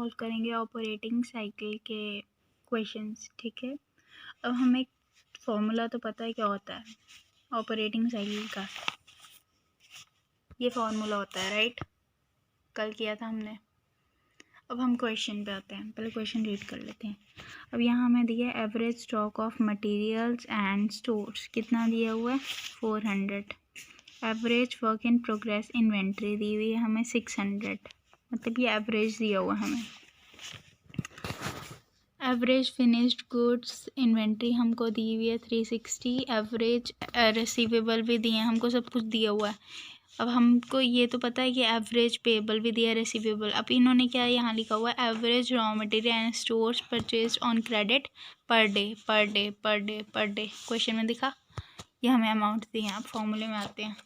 Solve करेंगे operating cycle के questions, ठीक है। अब हमें फॉर्मूला तो पता है क्या होता है ऑपरेटिंग साइकिल का, ये फॉर्मूला होता है, राइट, कल किया था हमने। अब हम क्वेश्चन पे आते हैं, पहले क्वेश्चन रीड कर लेते हैं। अब यहाँ हमें दिया average stock of materials and stores, कितना दिया हुआ है 400। Average work in progress inventory दी हुई है हमें 600, मतलब ये एवरेज दिया हुआ है हमें। एवरेज फिनिश्ड गुड्स इन्वेंट्री हमको दी हुई है 360। एवरेज रिसीवेबल भी दिए हैं हमको, सब कुछ दिया हुआ है। अब हमको ये तो पता है कि एवरेज पेबल भी दिया है, रिसीवेबल। अब इन्होंने क्या यहाँ लिखा हुआ है average raw material and stores purchase on credit per day per day per day per day. Question में दिखा, ये हमें अमाउंट दिए हैं। अब फॉर्मूले में आते हैं।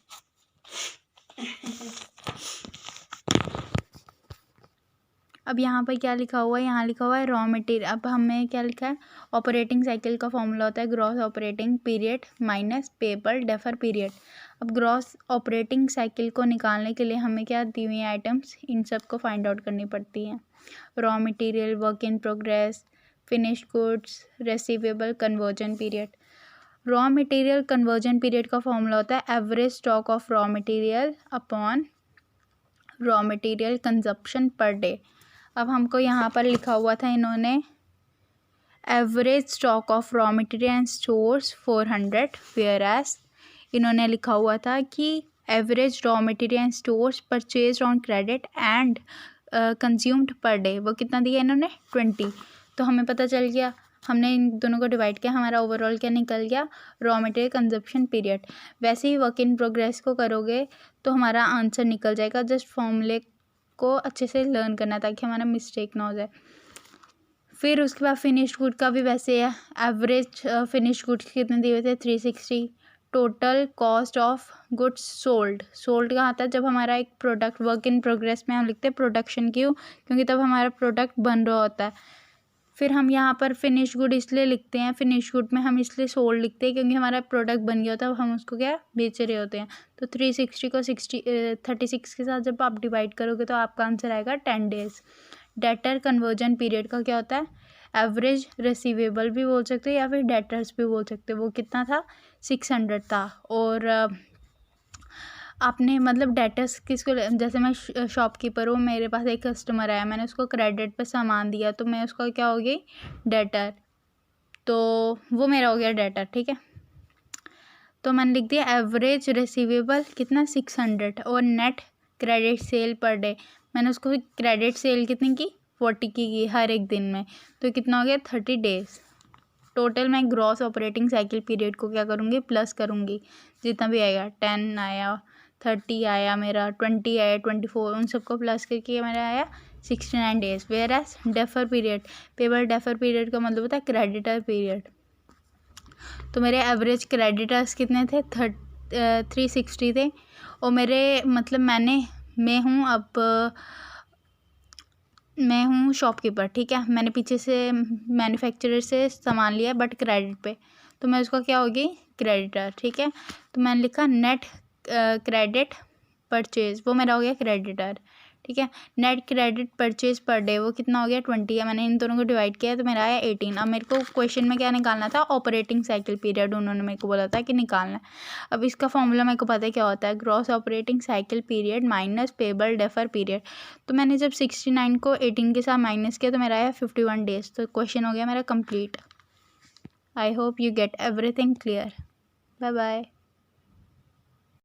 अब यहाँ पर क्या लिखा हुआ है, यहाँ लिखा हुआ है रॉ मटेरियल। अब हमें क्या लिखा है, ऑपरेटिंग साइकिल का फॉर्मूला होता है gross operating period minus payable defer period. अब ग्रॉस ऑपरेटिंग साइकिल को निकालने के लिए हमें क्या दी हुई आइटम्स, इन सब को फाइंड आउट करनी पड़ती हैं। Raw material, work in progress, finish goods, receivable, conversion period. Raw material conversion period का फॉर्मूला होता है average stock of raw material upon raw material consumption per day. अब हमको यहाँ पर लिखा हुआ था इन्होंने average stock of raw material and stores 400, whereas इन्होंने लिखा हुआ था कि average raw material and stores purchase on credit and consumed per day, वो कितना दिया इन्होंने 20। तो हमें पता चल गया, हमने इन दोनों को डिवाइड किया, हमारा ओवरऑल क्या निकल गया, रॉ मटेरियल कंजप्शन पीरियड। वैसे ही वर्क इन प्रोग्रेस को करोगे तो हमारा आंसर निकल जाएगा। जस्ट फॉर्मूले को अच्छे से लर्न करना ताकि हमारा मिस्टेक ना हो जाए। फिर उसके बाद फिनिश्ड गुड का भी वैसे है, एवरेज फिनिश्ड गुड्स कितने दिए हुए थे 360। Total cost of goods sold, sold कहाँ आता है, जब हमारा एक प्रोडक्ट वर्क इन प्रोग्रेस में हम लिखते हैं प्रोडक्शन, क्यों, क्योंकि तब हमारा प्रोडक्ट बन रहा होता है। फिर हम यहाँ पर फिनिश गुड इसलिए लिखते हैं, फिनिश गुड में हम इसलिए सोल्ड लिखते हैं क्योंकि हमारा प्रोडक्ट बन गया होता है, हम उसको क्या बेच रहे होते हैं। तो 360 को 36 के साथ जब आप डिवाइड करोगे तो आपका आंसर आएगा 10 डेज। डेटर कन्वर्जन पीरियड का क्या होता है, एवरेज रिसीवेबल भी बोल सकते हैं या फिर डेटर्स भी बोल सकते हैं, वो कितना था 600 था। और आपने मतलब डेटर्स किसको, जैसे मैं शॉपकीपर हूँ, मेरे पास एक कस्टमर आया, मैंने उसको क्रेडिट पे सामान दिया तो मैं उसका क्या हो गई डेटर, तो वो मेरा हो गया डेटर, ठीक है। तो मैंने लिख दिया एवरेज रिसीवेबल कितना 600 और net credit sale per day, मैंने उसको क्रेडिट सेल कितनी की 40 की हर एक दिन में, तो कितना हो गया 30 डेज। टोटल मैं ग्रॉस ऑपरेटिंग साइकिल पीरियड को क्या करूँगी प्लस करूँगी, जितना भी आएगा 10 आया, 30 आया, मेरा 20 आया, 24, उन सबको प्लस करके मेरा आया 69 days. Whereas defer period, payable defer period का मतलब होता है क्रेडिटर पीरियड। तो मेरे एवरेज क्रेडिटर्स कितने थे 360 थे, और मेरे मतलब मैं हूँ शॉपकीपर, ठीक है, मैंने पीछे से मैन्युफैक्चरर से सामान लिया बट क्रेडिट पे, तो मैं उसका क्या होगी क्रेडिटर, ठीक है। तो मैंने लिखा नेट क्रेडिट परचेज, वो मेरा हो गया क्रेडिटर, ठीक है। नेट क्रेडिट परचेज पर डे वो कितना हो गया 20 है, मैंने इन दोनों को डिवाइड किया तो मेरा आया 18। अब मेरे को क्वेश्चन में क्या निकालना था, ऑपरेटिंग साइकिल पीरियड उन्होंने मेरे को बोला था कि निकालना है। अब इसका फॉर्मूला मेरे को पता है क्या होता है, gross operating cycle period minus payable defer period. तो मैंने जब 69 को 18 के साथ माइनस किया तो मेरा आया 51 डेज। तो क्वेश्चन हो गया मेरा complete. I hope you get everything clear. Bye bye.